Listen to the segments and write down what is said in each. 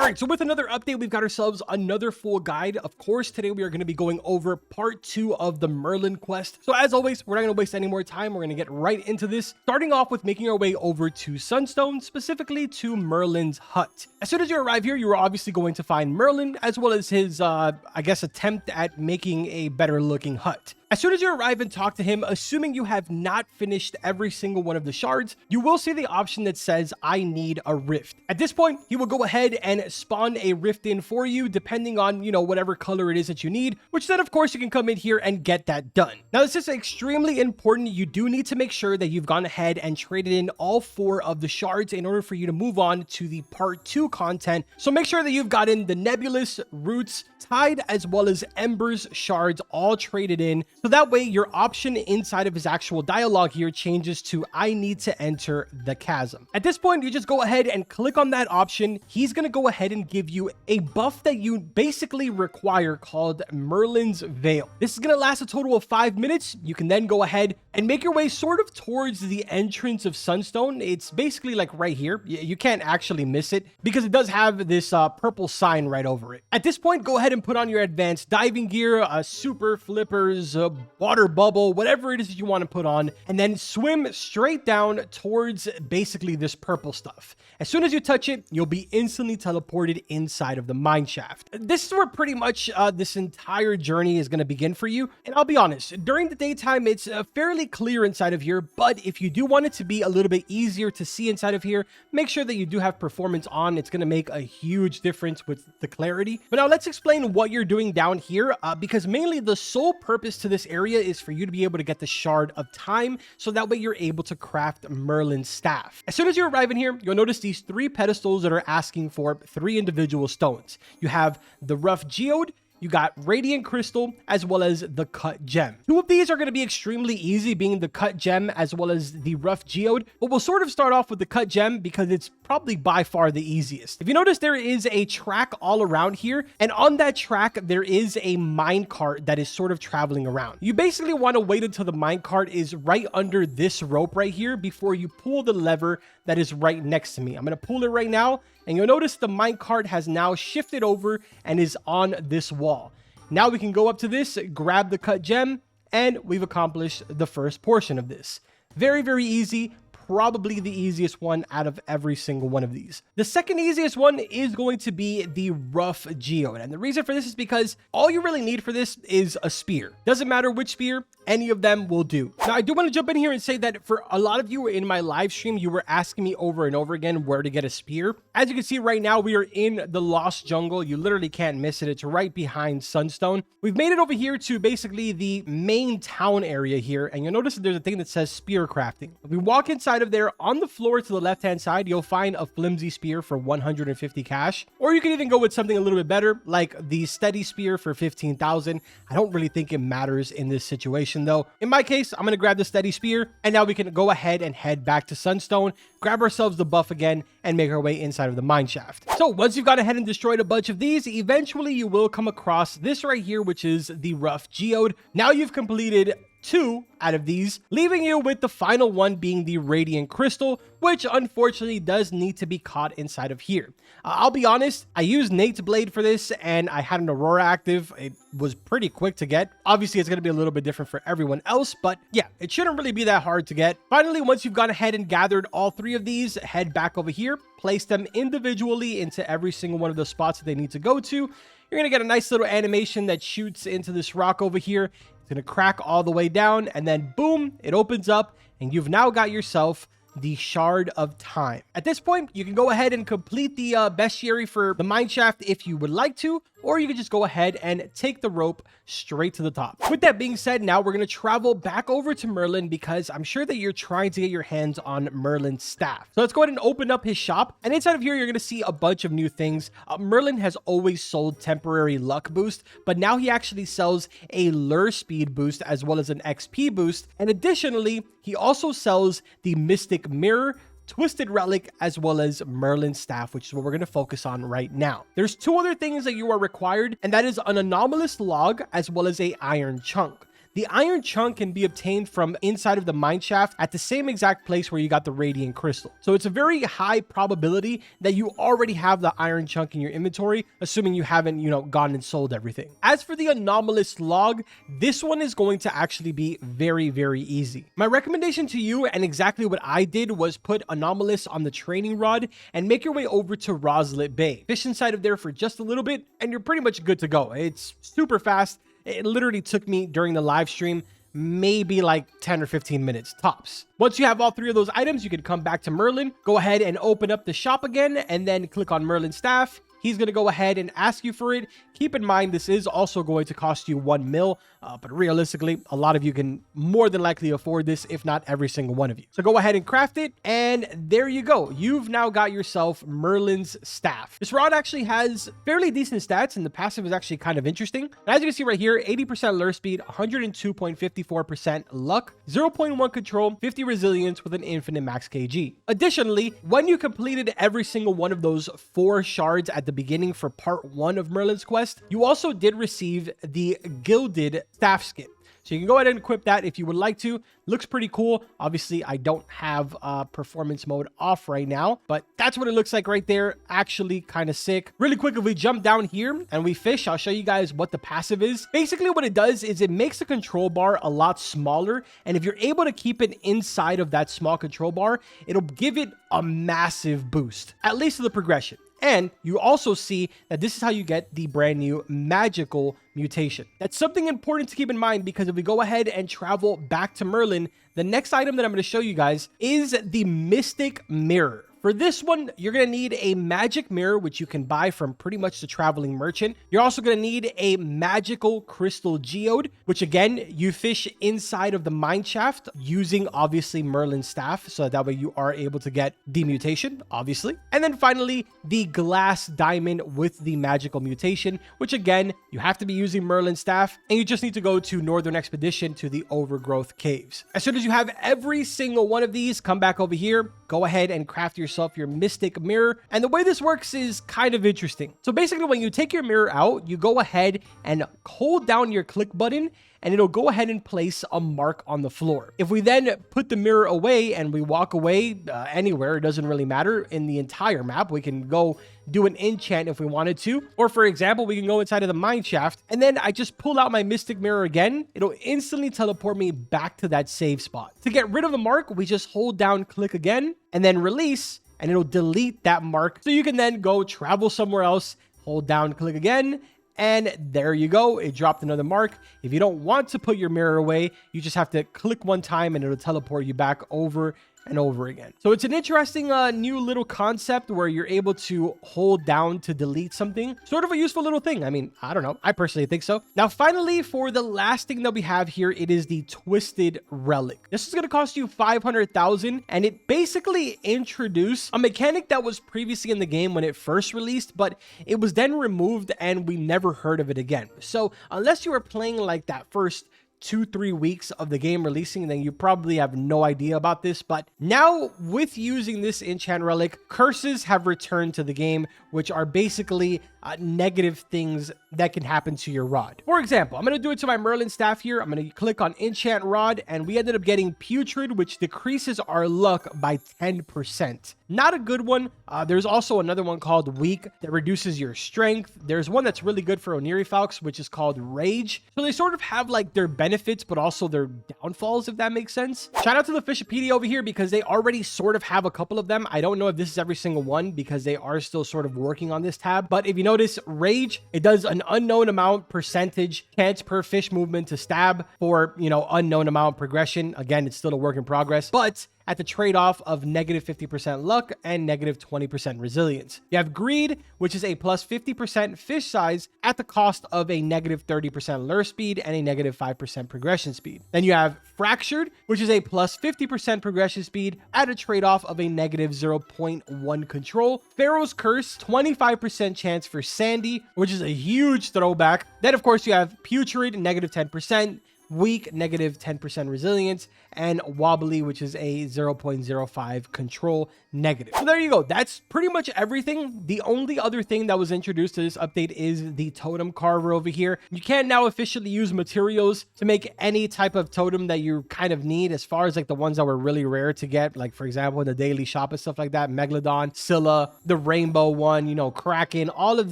All right, so with another update, we've got ourselves another full guide. Of course, today we are going to be going over part 2 of the Merlin quest. So as always, we're not going to waste any more time. We're going to get right into this, starting off with making our way over to Sunstone, specifically to Merlin's hut. As soon as you arrive here, you are obviously going to find Merlin, as well as his, I guess, attempt at making a better looking hut. As soon as you arrive and talk to him, assuming you have not finished every single one of the shards, you will see the option that says, I need a rift. At this point, he will go ahead and spawn a rift in for you, depending on, whatever color it is that you need, which then, of course, you can come in here and get that done. Now, this is extremely important. You do need to make sure that you've gone ahead and traded in all 4 of the shards in order for you to move on to the part 2 content. So make sure that you've gotten the nebulous, roots, tide, as well as embers shards all traded in. So that way your option inside of his actual dialogue here changes to I need to enter the chasm. At this point, you just go ahead and click on that option. He's going to go ahead and give you a buff that you basically require called Merlin's Veil. This is going to last a total of 5 minutes. You can then go ahead and make your way sort of towards the entrance of Sunstone. It's basically like right here. You can't actually miss it because it does have this purple sign right over it. At this point, go ahead and put on your advanced diving gear, super flippers, water bubble, whatever it is that you want to put on, and then swim straight down towards basically this purple stuff. As soon as you touch it, you'll be instantly teleported inside of the mineshaft. This is where pretty much this entire journey is going to begin for you. And I'll be honest, during the daytime, it's fairly clear inside of here, but if you do want it to be a little bit easier to see inside of here, make sure that you do have performance on. It's going to make a huge difference with the clarity. But now let's explain what you're doing down here, because mainly the sole purpose to this area is for you to be able to get the shard of time, so that way you're able to craft Merlin's staff. As soon as you arrive in here, you'll notice these 3 pedestals that are asking for 3 individual stones. You have the rough geode, you got radiant crystal, as well as the cut gem. 2 of these are going to be extremely easy, being the cut gem as well as the rough geode, but we'll sort of start off with the cut gem because it's probably by far the easiest. If you notice, there is a track all around here, and on that track there is a mine cart that is sort of traveling around. You basically want to wait until the mine cart is right under this rope right here before you pull the lever that is right next to me. I'm going to pull it right now, and you'll notice the mine cart has now shifted over and is on this wall. Now we can go up to this, grab the cut gem, and we've accomplished the first portion of this. Very, very easy. Probably the easiest one out of every single one of these. The second easiest one is going to be the rough geode. And the reason for this is because all you really need for this is a spear. Doesn't matter which spear, any of them will do. Now, I do want to jump in here and say that for a lot of you in my live stream, you were asking me over and over again where to get a spear. As you can see right now, we are in the Lost Jungle. You literally can't miss it. It's right behind Sunstone. We've made it over here to basically the main town area here. And you'll notice that there's a thing that says spear crafting. If we walk inside of there, on the floor to the left-hand side, you'll find a flimsy spear for 150 cash. Or you can even go with something a little bit better, like the steady spear for 15,000. I don't really think it matters in this situation, though. In my case, I'm going to grab the steady spear, and now we can go ahead and head back to Sunstone, grab ourselves the buff again, and make our way inside of the mineshaft. So once you've gone ahead and destroyed a bunch of these, eventually you will come across this right here, which is the rough geode. Now you've completed 2 out of these, leaving you with the final one being the radiant crystal, which unfortunately does need to be caught inside of here. I'll be honest, I used Nate's blade for this and I had an Aurora active. It was pretty quick to get. Obviously, it's going to be a little bit different for everyone else, but yeah, it shouldn't really be that hard to get. Finally, once you've gone ahead and gathered all 3 of these, head back over here, place them individually into every single one of the spots that they need to go to. You're going to get a nice little animation that shoots into this rock over here. It's going to crack all the way down, and then boom, it opens up, and you've now got yourself the shard of time. At this point, you can go ahead and complete the bestiary for the mineshaft if you would like to, or you can just go ahead and take the rope straight to the top. With that being said, now we're going to travel back over to Merlin because I'm sure that you're trying to get your hands on Merlin's staff. So let's go ahead and open up his shop. And inside of here, you're going to see a bunch of new things. Merlin has always sold temporary luck boost, but now he actually sells a lure speed boost as well as an XP boost. And additionally, he also sells the Mystic Mirror, Twisted Relic, as well as Merlin's staff, which is what we're going to focus on right now. There's 2 other things that you are required, and that is an anomalous log as well as a iron chunk. the iron chunk can be obtained from inside of the mineshaft at the same exact place where you got the radiant crystal. So it's a very high probability that you already have the iron chunk in your inventory, assuming you haven't, gone and sold everything. As for the anomalous log, this one is going to actually be very, very easy. My recommendation to you, and exactly what I did, was put anomalous on the training rod and make your way over to Roslet Bay. Fish inside of there for just a little bit and you're pretty much good to go. It's super fast. It literally took me during the live stream maybe like 10 or 15 minutes tops. Once you have all three of those items, you can come back to Merlin, go ahead and open up the shop again, and then click on Merlin's staff. He's going to go ahead and ask you for it. Keep in mind, this is also going to cost you 1 mil, but realistically, a lot of you can more than likely afford this, if not every single one of you. So go ahead and craft it, and there you go. You've now got yourself Merlin's staff. This rod actually has fairly decent stats, and the passive is actually kind of interesting. And as you can see right here, 80% lure speed, 102.54% luck, 0.1 control, 50 resilience with an infinite max kg. Additionally, when you completed every single one of those 4 shards at the beginning for part 1 of Merlin's quest, you also did receive the gilded staff skin. So you can go ahead and equip that if you would like to. Looks pretty cool. Obviously, I don't have performance mode off right now, but that's what it looks like right there. Actually kind of sick. Really quick, if we jump down here and we fish, I'll show you guys what the passive is. Basically, what it does is it makes the control bar a lot smaller. And if you're able to keep it inside of that small control bar, it'll give it a massive boost, at least to the progression. And you also see that this is how you get the brand new magical mutation. That's something important to keep in mind, because if we go ahead and travel back to Merlin, the next item that I'm going to show you guys is the Mystic Mirror. For this one, you're going to need a magic mirror, which you can buy from pretty much the traveling merchant. You're also going to need a magical crystal geode, which again, you fish inside of the mineshaft using obviously Merlin's staff. So that way you are able to get the mutation, obviously. And then finally, the glass diamond with the magical mutation, which again, you have to be using Merlin's staff, and you just need to go to Northern Expedition to the Overgrowth Caves. As soon as you have every single one of these, come back over here, go ahead and craft yourself your Mystic Mirror. And the way this works is kind of interesting. So basically, when you take your mirror out, you go ahead and hold down your click button, and it'll go ahead and place a mark on the floor. If we then put the mirror away and we walk away anywhere, it doesn't really matter in the entire map. We can go do an enchant if we wanted to. Or for example, we can go inside of the mineshaft, and then I just pull out my Mystic Mirror again. It'll instantly teleport me back to that save spot. To get rid of the mark, we just hold down click again and then release, and it'll delete that mark. So you can then go travel somewhere else, hold down click again, and there you go. It dropped another mark. If you don't want to put your mirror away, you just have to click one time and it'll teleport you back over and over again. So it's an interesting new little concept where you're able to hold down to delete something. Sort of a useful little thing. I mean, I don't know. I personally think so. Now, finally, for the last thing that we have here, it is the Twisted Relic. This is going to cost you 500,000, and it basically introduced a mechanic that was previously in the game when it first released, but it was then removed and we never heard of it again. So unless you were playing like that first 2-3 weeks of the game releasing, then you probably have no idea about this. But now, with using this enchant relic, curses have returned to the game, which are basically negative things that can happen to your rod. For example, I'm going to do it to my Merlin staff here. I'm going to click on enchant rod, and we ended up getting putrid, which decreases our luck by 10%. Not a good one. There's also another one called weak that reduces your strength. There's one that's really good for Onirifalx, which is called rage. So they sort of have like their benefits, but also their downfalls, if that makes sense. Shout out to the Fishipedia over here, because they already sort of have a couple of them. I don't know if this is every single one, because they are still sort of working on this tab. But if you notice, rage, it does an unknown amount percentage chance per fish movement to stab for, unknown amount progression. Again, it's still a work in progress, but at the trade-off of negative 50% luck and negative 20% resilience. You have greed, which is a plus 50% fish size at the cost of a negative 30% lure speed and a negative 5% progression speed. Then you have fractured, which is a plus 50% progression speed at a trade-off of a negative 0.1 control. Pharaoh's Curse, 25% chance for Sandy, which is a huge throwback. Then of course you have putrid, negative 10%, weak, negative 10% resilience, and wobbly, which is a 0.05 control, negative. So there you go. That's pretty much everything. The only other thing that was introduced to this update is the totem carver over here. You can now officially use materials to make any type of totem that you kind of need, as far as like the ones that were really rare to get, like for example in the daily shop and stuff like that, Megalodon, Scylla, the rainbow one, you know, Kraken. All of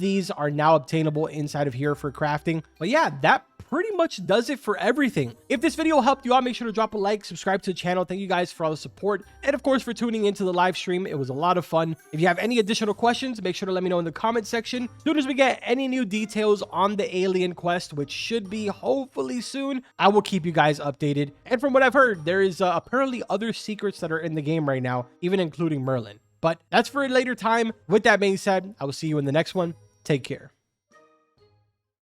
these are now obtainable inside of here for crafting. But yeah, that pretty much does it for everything. If this video helped you out, make sure to drop a like, subscribe to the channel. Thank you guys for all the support, and of course for tuning into the live stream. It was a lot of fun. If you have any additional questions, make sure to let me know in the comment section. As soon as we get any new details on the alien quest, which should be hopefully soon, I will keep you guys updated. And from what I've heard, there is apparently other secrets that are in the game right now, even including Merlin. But that's for a later time. With that being said, I will see you in the next one. Take care.